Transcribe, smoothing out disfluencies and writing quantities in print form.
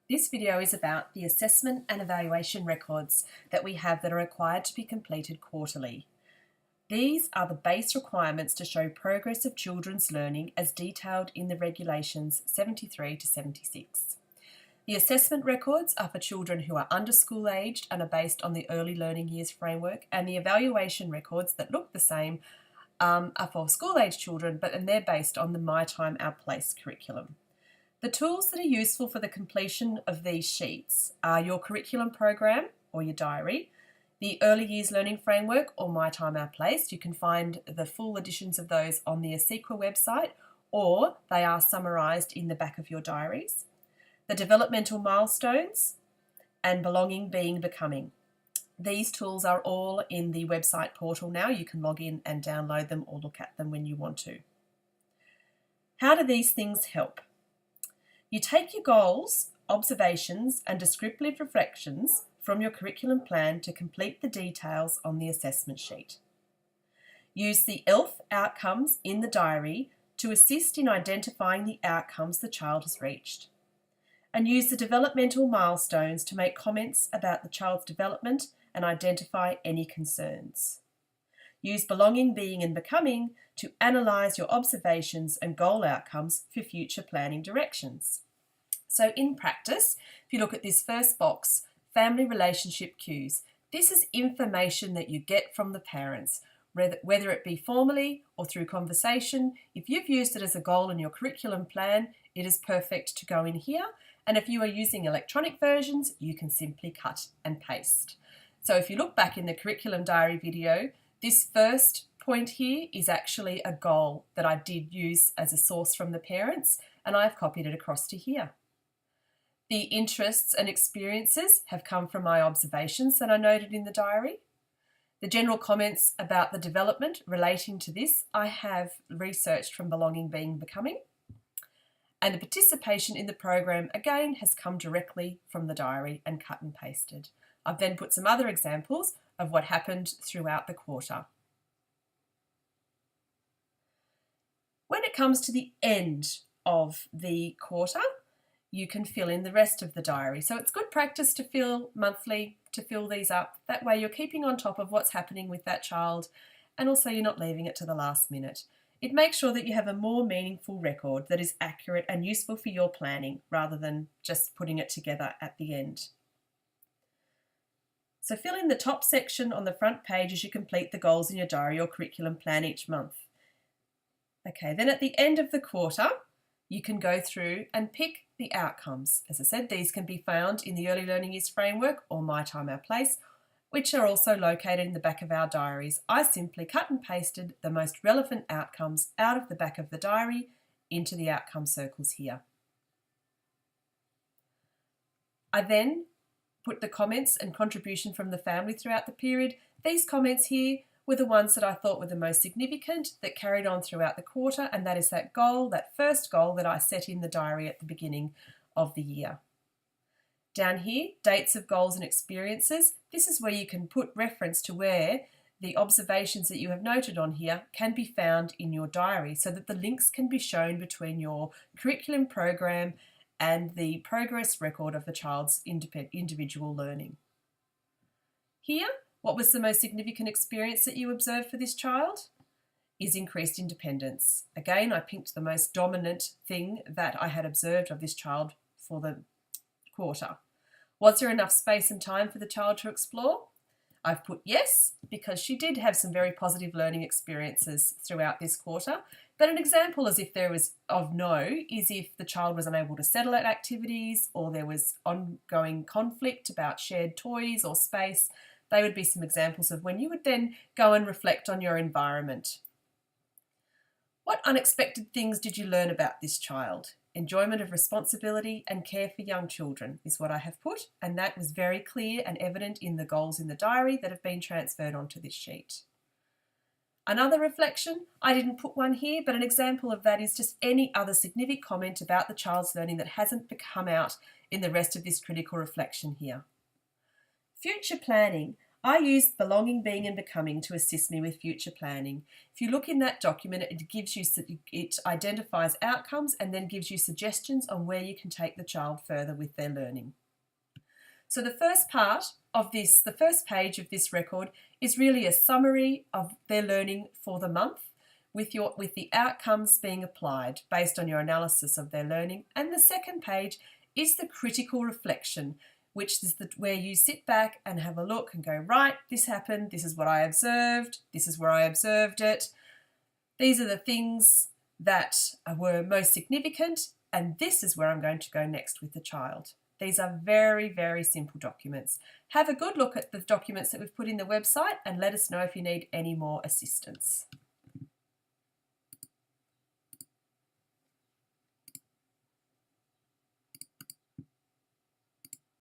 This video is about the assessment and evaluation records that we have that are required to be completed quarterly. These are the base requirements to show progress of children's learning as detailed in the regulations 73 to 76. The assessment records are for children who are under school aged and are based on the early learning years framework, and the evaluation records that look the same are for school age children, and they're based on the My Time Our Place curriculum. The tools that are useful for the completion of these sheets are your curriculum program or your diary, the Early Years Learning Framework or My Time Our Place. You can find the full editions of those on the ASEQA website, or they are summarised in the back of your diaries. The developmental milestones and belonging, being, becoming. These tools are all in the website portal now. You can log in and download them or look at them when you want to. How do these things help? You take your goals, observations and descriptive reflections from your curriculum plan to complete the details on the assessment sheet. Use the ELF outcomes in the diary to assist in identifying the outcomes the child has reached. And use the developmental milestones to make comments about the child's development and identify any concerns. Use belonging, being and becoming to analyse your observations and goal outcomes for future planning directions. So in practice, if you look at this first box, family relationship cues, this is information that you get from the parents, whether it be formally or through conversation. If you've used it as a goal in your curriculum plan, it is perfect to go in here. And if you are using electronic versions, you can simply cut and paste. So if you look back in the curriculum diary video, this first point here is actually a goal that I did use as a source from the parents, and I've copied it across to here. The interests and experiences have come from my observations that I noted in the diary. The general comments about the development relating to this I have researched from Belonging, Being, Becoming. And the participation in the program again has come directly from the diary and cut and pasted. I've then put some other examples of what happened throughout the quarter. When it comes to the end of the quarter, you can fill in the rest of the diary. So it's good practice to fill monthly, to fill these up. That way you're keeping on top of what's happening with that child, and also you're not leaving it to the last minute. It makes sure that you have a more meaningful record that is accurate and useful for your planning rather than just putting it together at the end. So fill in the top section on the front page as you complete the goals in your diary or curriculum plan each month. Okay, then at the end of the quarter, you can go through and pick the outcomes. As I said, these can be found in the Early Learning Years Framework or My Time Our Place, which are also located in the back of our diaries. I simply cut and pasted the most relevant outcomes out of the back of the diary into the outcome circles here. I then put the comments and contribution from the family throughout the period. These comments here were the ones that I thought were the most significant that carried on throughout the quarter, and that is that goal, that first goal that I set in the diary at the beginning of the year. Down here, dates of goals and experiences. This is where you can put reference to where the observations that you have noted on here can be found in your diary so that the links can be shown between your curriculum program and the progress record of the child's individual learning. Here, what was the most significant experience that you observed for this child? Is increased independence. Again, I picked the most dominant thing that I had observed of this child for the quarter. Was there enough space and time for the child to explore? I've put yes, because she did have some very positive learning experiences throughout this quarter. But an example as if there was of no is if the child was unable to settle at activities or there was ongoing conflict about shared toys or space. They would be some examples of when you would then go and reflect on your environment. What unexpected things did you learn about this child? Enjoyment of responsibility and care for young children is what I have put, and that was very clear and evident in the goals in the diary that have been transferred onto this sheet. Another reflection, I didn't put one here, but an example of that is just any other significant comment about the child's learning that hasn't come out in the rest of this critical reflection here. Future planning, I used belonging, being and becoming to assist me with future planning. If you look in that document, it identifies outcomes and then gives you suggestions on where you can take the child further with their learning. So the first page of this record is really a summary of their learning for the month with the outcomes being applied based on your analysis of their learning. And the second page is the critical reflection, which is where you sit back and have a look and go, right, this happened, this is what I observed, this is where I observed it. These are the things that were most significant, and this is where I'm going to go next with the child. These are very, very simple documents. Have a good look at the documents that we've put in the website and let us know if you need any more assistance.